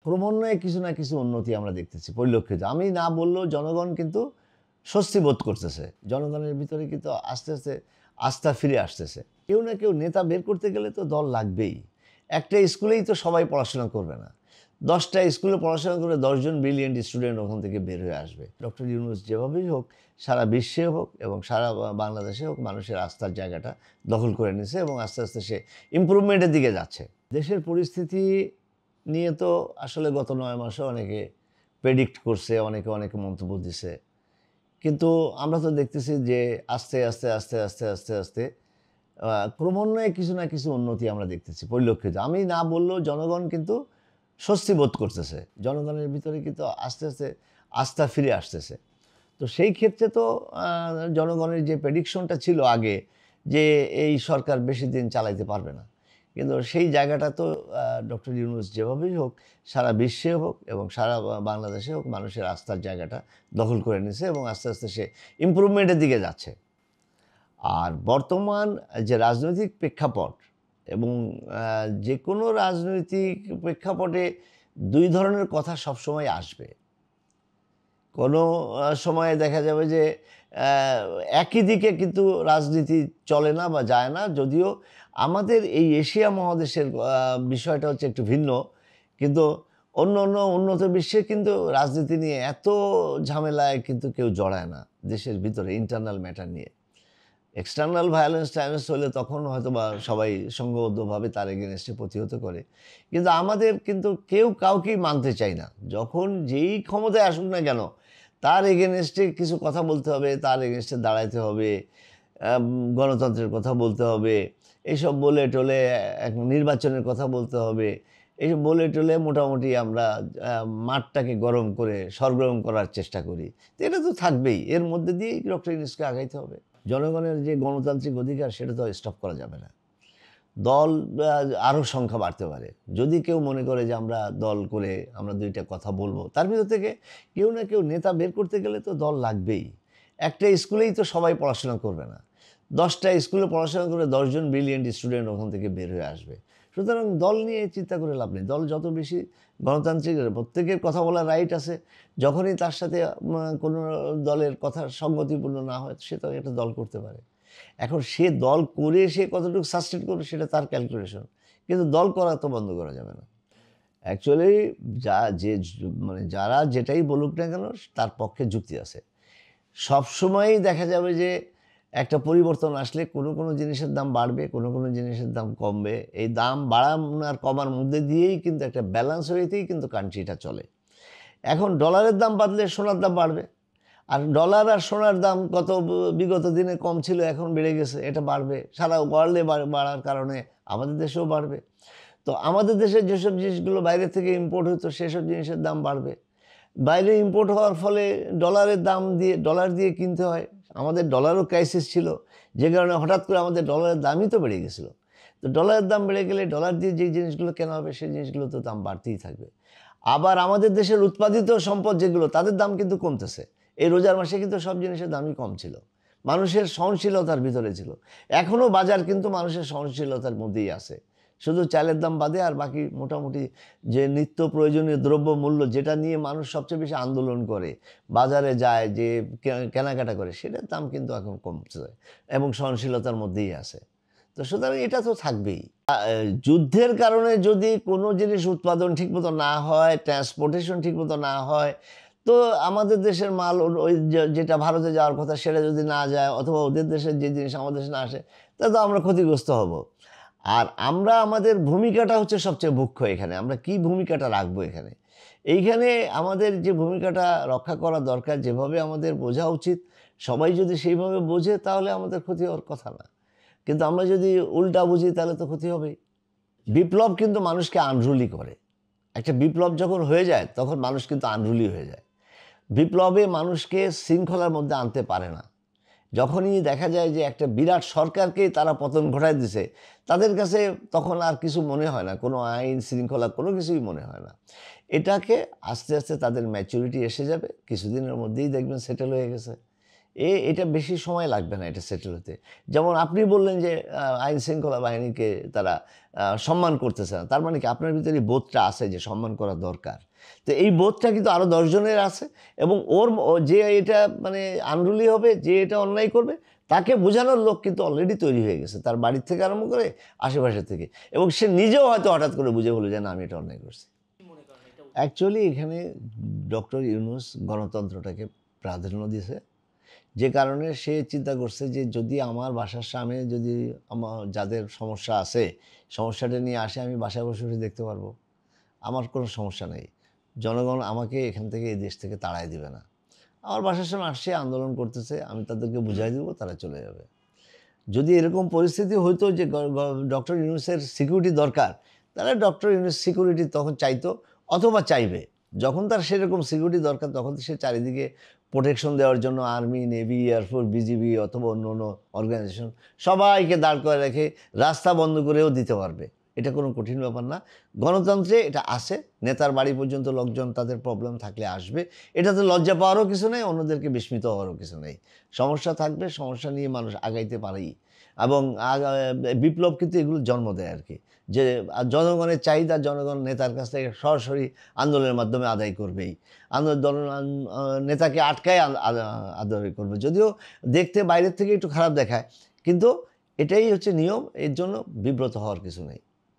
ক্রমান্বয়ে কিছু না কিছু উন্নতি আমরা দেখতেছি, পরিলক্ষিত। আমি না বললেও জনগণ কিন্তু স্বস্তি বোধ করতেছে। জনগণের ভিতরে কিন্তু আস্তে, আস্তে আস্থা ফিরে আসতেছে। কেউ না কেউ নেতা বের করতে গেলে তো দল লাগবেই। একটা স্কুলেই তো সবাই পড়াশোনা করবে না। ১০টা স্কুলে পড়াশোনা করে ১০ জন ব্রিলিয়েন্ট স্টুডেন্ট ওখান থেকে বের হয়ে আসবে। ডক্টর ইউনূস যেভাবেই হোক, সারা বিশ্বে হোক এবং সারা বাংলাদেশে হোক, মানুষের আস্থার জায়গাটা দখল করে নিয়েছে এবং আস্তে, আস্তে সে ইমপ্রুভমেন্টের দিকে যাচ্ছে। দেশের পরিস্থিতি নিয়ে তো আসলে গত ৯ মাসে অনেকে প্রেডিক্ট করছে, অনেকে মন্তব্য দিছে। কিন্তু আমরা তো দেখতেছি যে আস্তে, আস্তে, আস্তে, আস্তে, আস্তে, আস্তে ক্রমান্বয়ে কিছু না কিছু উন্নতি আমরা দেখতেছি, পরিলক্ষিত। আমি না বললেও জনগণ কিন্তু স্বস্তি বোধ করতেছে। জনগণের ভিতরে কিন্তু আস্তে, আস্তে আস্থা ফিরে আসতেছে। তো সেই ক্ষেত্রে তো জনগণের যে প্রেডিকশনটা ছিল আগে যে এই সরকার বেশি দিন চালাইতে পারবে না, কিন্তু সেই জায়গাটা তো ডক্টর ইউনূস যেভাবেই হোক, সারা বিশ্বে হোক এবং সারা বাংলাদেশে হোক, মানুষের আস্থার জায়গাটা দখল করে নিয়েছে এবং আস্তে, আস্তে সে ইমপ্রুভমেন্টের দিকে যাচ্ছে। আর বর্তমান যে রাজনৈতিক প্রেক্ষাপট এবং যে কোনো রাজনৈতিক প্রেক্ষাপটে ২ ধরনের কথা সবসময় আসবে। কোনো সময়ে দেখা যাবে যে একই দিকে কিন্তু রাজনীতি চলে না বা যায় না। যদিও আমাদের এই এশিয়া মহাদেশের বিষয়টা হচ্ছে একটু ভিন্ন। কিন্তু অন্য উন্নত বিশ্বে কিন্তু রাজনীতি নিয়ে এত ঝামেলায় কিন্তু কেউ জড়ায় না, দেশের ভিতরে ইন্টারনাল ম্যাটার নিয়ে। এক্সটার্নাল ভায়োলেন্স হলে তখন হয়তোবা সবাই সংঘবদ্ধভাবে তার এগেইনস্টে প্রতিহত করে। কিন্তু আমাদের কিন্তু কেউ কাউকেই মানতে চায় না। যখন যেই ক্ষমতায় আসুক না কেন, তার এগেইনস্টে কিছু কথা বলতে হবে, তার এগেইনস্টে দাঁড়াইতে হবে, গণতন্ত্রের কথা বলতে হবে। এইসব বলে টলে নির্বাচনের কথা বলতে হবে। এইসব বলে টলে মোটামুটি আমরা মাঠটাকে গরম করে সরগরম করার চেষ্টা করি। তো এটা তো থাকবেই। এর মধ্যে দিয়েই ডক্টর ইউনূসকে আগাইতে হবে। জনগণের যে গণতান্ত্রিক অধিকার সেটা তো স্টপ করা যাবে না। দল আরও সংখ্যা বাড়তে পারে। যদি কেউ মনে করে যে আমরা দল করে আমরা ২টা কথা বলবো, তার ভিতর থেকে কেউ না কেউ নেতা বের করতে গেলে তো দল লাগবেই। একটা স্কুলেই তো সবাই পড়াশোনা করবে না। ১০টা স্কুলে পড়াশোনা করে ১০ জন ব্রিলিয়েন্ট স্টুডেন্ট ওখান থেকে বের হয়ে আসবে। সুতরাং দল নিয়ে চিন্তা করে লাভ নেই। দল যত বেশি গণতান্ত্রিক, প্রত্যেকের কথা বলার রাইট আছে। যখনই তার সাথে কোনো দলের কথা সঙ্গতিপূর্ণ না হয়, সে তো একটা দল করতে পারে। এখন সে দল করে সে কতটুকু সাস্টেইন করবে সেটা তার ক্যালকুলেশন। কিন্তু দল করা তো বন্ধ করা যাবে না। অ্যাকচুয়ালি মানে যারা যেটাই বলুক না কেন, তার পক্ষে যুক্তি আছে। সবসময়ই দেখা যাবে যে একটা পরিবর্তন আসলে কোনো জিনিসের দাম বাড়বে, কোনো জিনিসের দাম কমবে। এই দাম বাড়ানো আর কমার মধ্যে দিয়েই কিন্তু একটা ব্যালেন্স হইতেই কিন্তু কান্ট্রিটা চলে। এখন ডলারের দাম বাড়লে সোনার দাম বাড়বে। আর ডলার আর সোনার দাম বিগত দিনে কম ছিল, এখন বেড়ে গেছে। এটা বাড়বে। সারা ওয়ার্ল্ডে বাড়ার কারণে আমাদের দেশেও বাড়বে। তো আমাদের দেশের যেসব জিনিসগুলো বাইরে থেকে ইম্পোর্ট হতো, সেসব জিনিসের দাম বাড়বে। বাইরে ইম্পোর্ট হওয়ার ফলে ডলার দিয়ে কিনতে হয়। আমাদের ডলারও ক্রাইসিস ছিল, যে কারণে হঠাৎ করে আমাদের ডলারের দামই তো বেড়ে গেছিলো। তো ডলারের দাম বেড়ে গেলে ডলার দিয়ে যেই জিনিসগুলো কেনা হবে, সেই জিনিসগুলো তো দাম বাড়তেই থাকবে। আবার আমাদের দেশের উৎপাদিত সম্পদ যেগুলো, তাদের দাম কিন্তু কমতেছে। এই রোজার মাসে কিন্তু সব জিনিসের দামই কম ছিল। মানুষের সহনশীলতার ভিতরে ছিল। এখনও বাজার কিন্তু মানুষের সহনশীলতার মধ্যেই আছে। শুধু চালের দাম বাদে আর বাকি মোটামুটি যে নিত্য প্রয়োজনীয় দ্রব্য মূল্য, যেটা নিয়ে মানুষ সবচেয়ে বেশি আন্দোলন করে, বাজারে যায়, যে কেনাকাটা করে, সেটার দাম কিন্তু এখন কমছে এবং সহনশীলতার মধ্যেই আছে। তো সুতরাং এটা তো থাকবেই। যুদ্ধের কারণে যদি কোনো জিনিস উৎপাদন ঠিকমতো না হয়, ট্রান্সপোর্টেশন ঠিকমতো না হয়, তো আমাদের দেশের মাল ওই যেটা ভারতে যাওয়ার কথা সেটা যদি না যায়, অথবা ওদের দেশের যে জিনিস আমাদের দেশে না আসে, তাহলে তো আমরা ক্ষতিগ্রস্ত হব। আর আমরা আমাদের ভূমিকাটা হচ্ছে সবচেয়ে মুখ্য এখানে। আমরা কি ভূমিকাটা রাখবো এখানে? এইখানে আমাদের যে ভূমিকাটা রক্ষা করা দরকার, যেভাবে আমাদের বোঝা উচিত, সবাই যদি সেইভাবে বোঝে, তাহলে আমাদের ক্ষতি হওয়ার কথা না। কিন্তু আমরা যদি উল্টা বুঝি, তাহলে তো ক্ষতি হবেই। বিপ্লব কিন্তু মানুষকে আনরুলি করে। একটা বিপ্লব যখন হয়ে যায়, তখন মানুষ কিন্তু আনরুলি হয়ে যায়। বিপ্লবে মানুষকে শৃঙ্খলার মধ্যে আনতে পারে না। যখনই দেখা যায় যে একটা বিরাট সরকারকেই তারা পতন ঘটায় দিছে, তাদের কাছে তখন আর কিছু মনে হয় না, কোনো আইন শৃঙ্খলা কোনো কিছুই মনে হয় না। এটাকে আস্তে, আস্তে তাদের ম্যাচুরিটি এসে যাবে, কিছুদিনের মধ্যেই দেখবেন সেটেল হয়ে গেছে। এটা বেশি সময় লাগবে না এটা সেটেল হতে। যেমন আপনি বললেন যে আইন শৃঙ্খলা বাহিনীকে তারা সম্মান করতেছে না। তার মানে কি আপনার ভিতরে এই বোধটা আছে যে সম্মান করা দরকার। তো এই বোধটা কিন্তু আরও ১০ জনের আছে এবং যে এটা মানে আনরুলি হবে, যে এটা অন্যায় করবে, তাকে বোঝানোর লোক কিন্তু অলরেডি তৈরি হয়ে গেছে। তার বাড়ির থেকে আরম্ভ করে আশেপাশের থেকে, এবং সে নিজেও হয়তো হঠাৎ করে বুঝে বলে যে না, আমি এটা অন্যায় করছি। অ্যাকচুয়ালি এখানে ডক্টর ইউনূস গণতন্ত্রটাকে প্রাধান্য দিয়েছে, যে কারণে সে চিন্তা করছে যে যদি আমার বাসার সামনে যদি আমার যাদের সমস্যা আছে, সমস্যাটা নিয়ে আসে, আমি বাসায় বসে বসে দেখতে পারবো, আমার কোনো সমস্যা নেই। জনগণ আমাকে এখান থেকে, এই দেশ থেকে তাড়ায় দিবে না। আমার বাসার সামনে আসছে, আন্দোলন করতেছে, আমি তাদেরকে বুঝাই দেবো, তারা চলে যাবে। যদি এরকম পরিস্থিতি হইতো যে ডক্টর ইউনূসের সিকিউরিটি দরকার, তাহলে ডক্টর ইউনূস সিকিউরিটি তখন চাইতো অথবা চাইবে। যখন তার সেরকম সিকিউরিটি দরকার, তখন সে চারিদিকে প্রোটেকশন দেওয়ার জন্য আর্মি, নেভি, এয়ারফোর্স, বিজিবি অথবা অন্য অন্য অর্গানাইজেশন সবাইকে দাঁড় করে রেখে রাস্তা বন্ধ করেও দিতে পারবে। এটা কোনো কঠিন ব্যাপার না। গণতন্ত্রে এটা আসে, নেতার বাড়ি পর্যন্ত লোকজন তাদের প্রবলেম থাকলে আসবে। এটাতে লজ্জা পাওয়ারও কিছু নেই, অন্যদেরকে বিস্মিত হওয়ারও কিছু নেই। সমস্যা থাকবে, সমস্যা নিয়ে মানুষ আগাইতে পারেই, এবং বিপ্লব কিন্তু এগুলো জন্ম দেয় আর কি, যে জনগণের চাহিদা জনগণ নেতার কাছ থেকে সরাসরি আন্দোলনের মাধ্যমে আদায় করবেই। নেতাকে আটকায় আদায় করবে, যদিও দেখতে বাইরের থেকে একটু খারাপ দেখায়, কিন্তু এটাই হচ্ছে নিয়ম। এর জন্য বিব্রত হওয়ার কিছু নেই।